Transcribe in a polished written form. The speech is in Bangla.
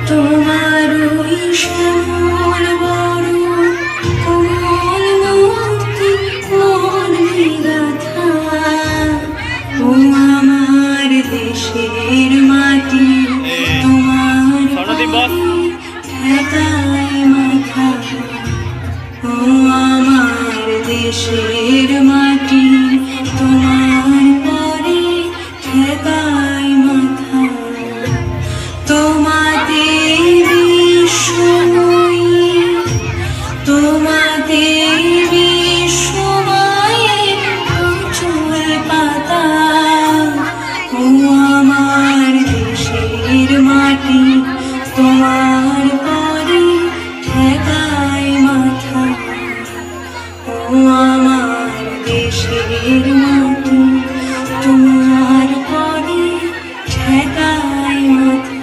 তোমার ওই শ্যামল বরণ কোমল মূর্তি মনে গাথা। ও আমার দেশের মাটি, তোমার ঠেকায় মাথা। ও আমার দেশের মাটি, তোমার পরে ঠেকায় মাথা। তোমাতে বিশ্বময়ী, তোমাতে বিশ্বময়ী প্রচুর পাতা। ও আমার দেশের মাটি, তোমার পরে ঠেকায় মাথা। ও আমার দেশের মাটি, তোমার পরে ঠেকায় মাথা।